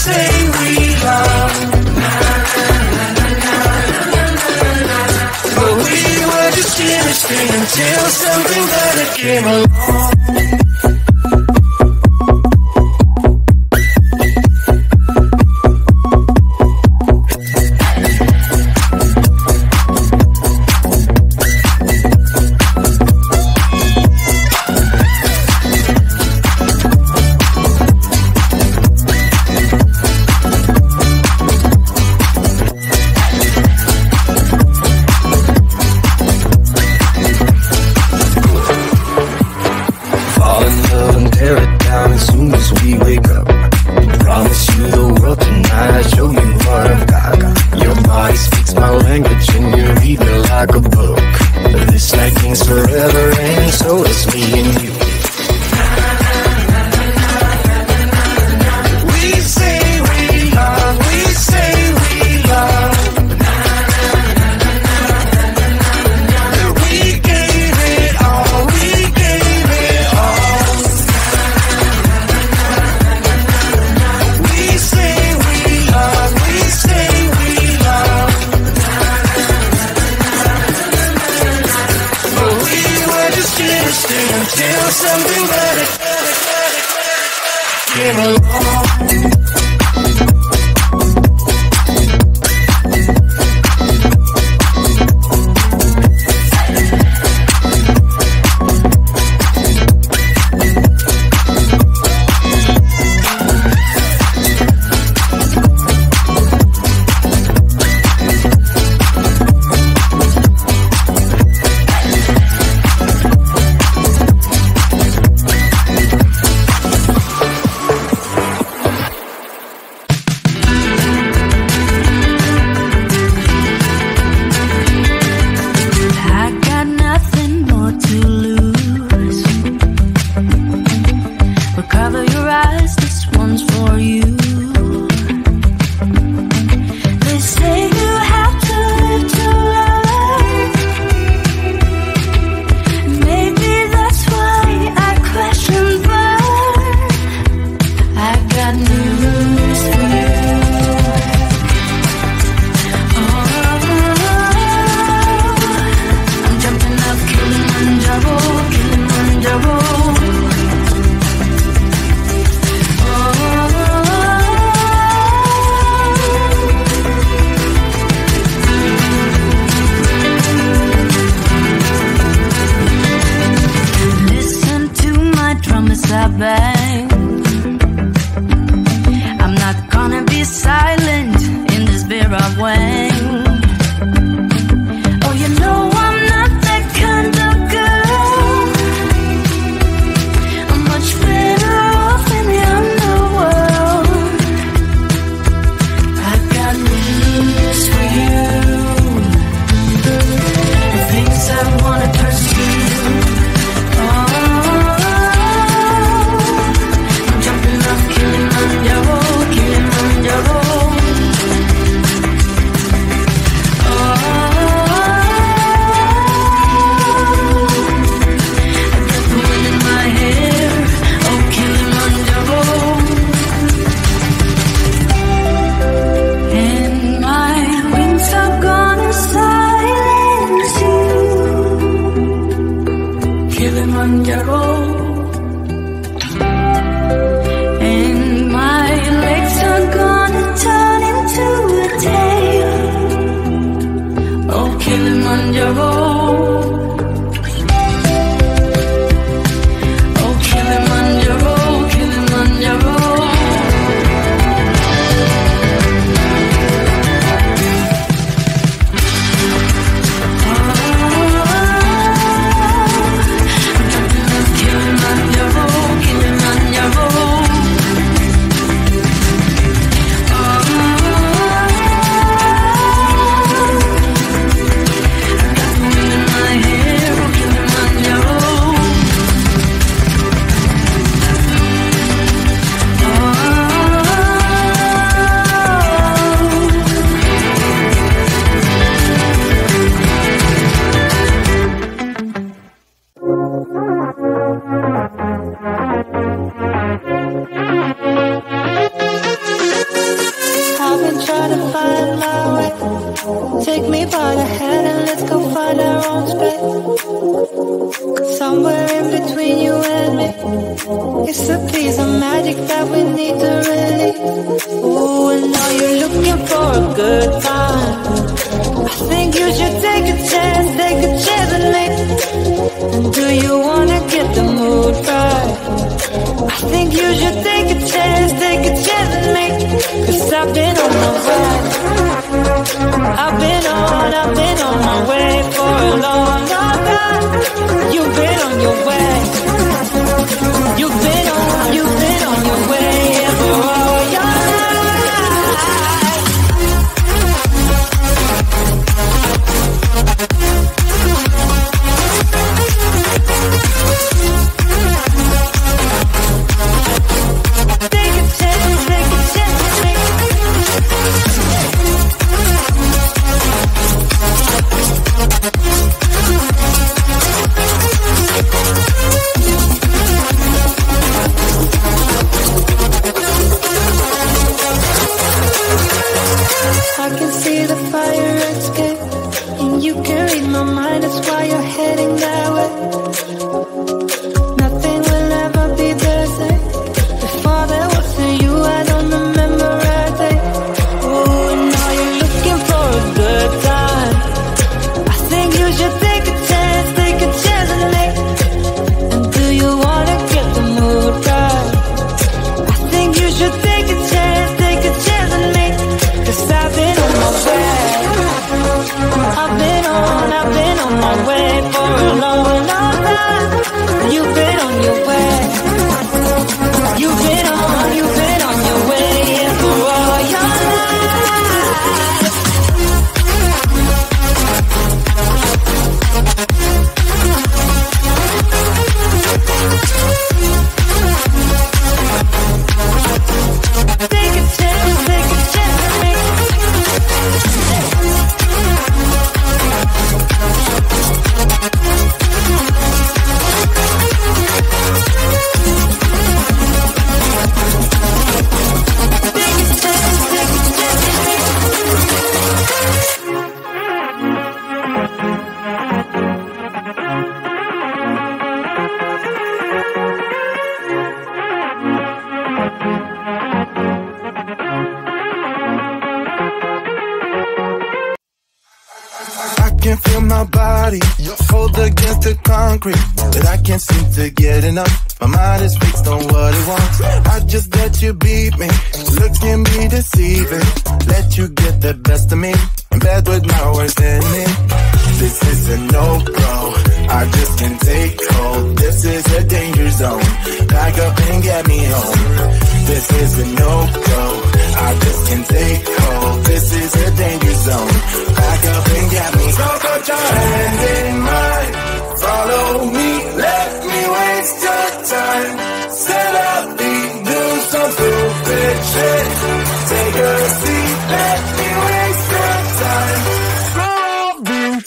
say we love, but we were just chemistry until something better came along. find my way. Take me by the hand and let's go find our own space. Somewhere in between you and me, it's a piece of magic that we need to release. Ooh, and now you're looking for a good time. I think you should take a chance with me. And do you wanna get the mood right? I think you should take a chance with me. 'Cause I've been on my way. I've been on my way for a long, long time. You've been on your way. You've been on your way for all your life. Take a chance with me. I can see the fire escape, and you can read my mind, that's why you're heading that way. Nothing will ever be the same. Before there was you, I don't remember a day. Oh, and now you're looking for a good time. I think you should take a chance with me. And do you wanna get the mood right? I think you should take a chance with me. 'Cause I've been on my way. I've been on my way for a long, long time. You've been on your way. You've been on your way for all your life. Take a chance with me. I can feel my body hold against the concrete, but I can't seem to get enough. My mind is fixed on what it wants. I just let you beat me, look at me deceiving. Let you get the best of me, in bed with my worst enemy. This is a no-go, I just can't take hold. This is a danger zone, back up and get me home. This is a no-go, I just can't take hold. This is a danger zone, back up and get me. So put your hand in mine, follow me, let me waste your time. Set up, do some stupid shit. Take a seat, let me waste your time.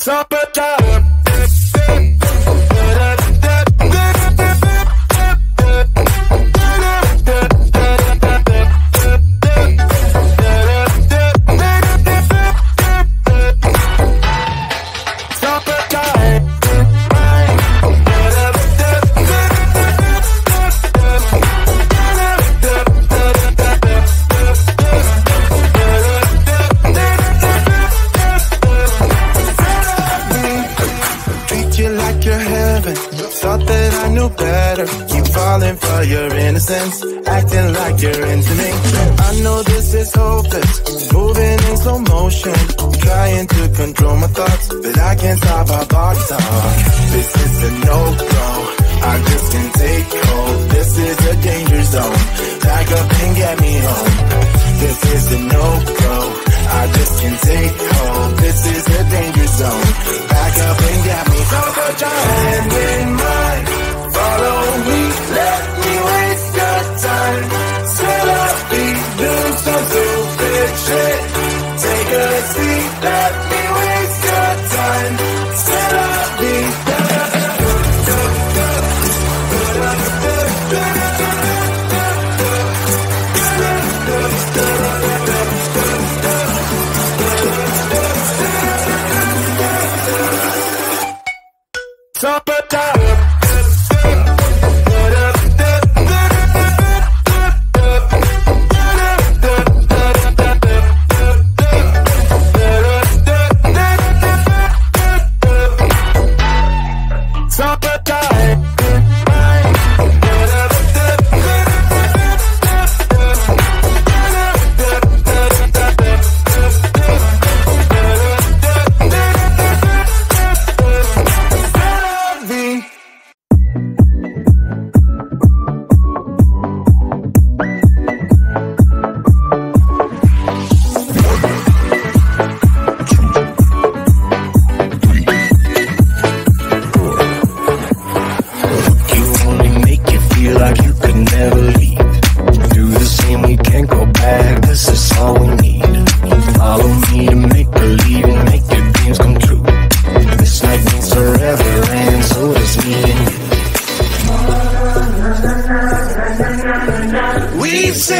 Top of top. Falling for your innocence, acting like you're into me. I know this is hopeless, moving in slow motion, trying to control my thoughts, but I can't stop our body talk. This is a no-go, I just can't take hold. This is a danger zone, back up and get me home. This is a no-go, I just can't take hold. This is a danger zone, back up and get me. So put your hand in mine, follow me, let me waste your time. Set up, do some stupid shit. Take a seat, let me waste your time. Set up,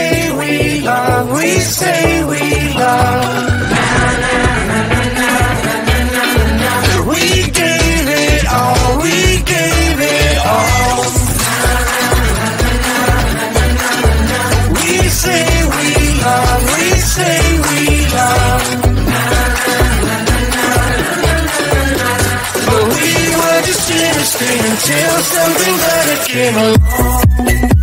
say we love, we say we love. We gave it all, we gave it all. We say we love, we say we love. But we were just innocent until something better came along.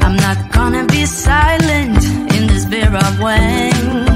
I'm not gonna be silent in this beer of wine.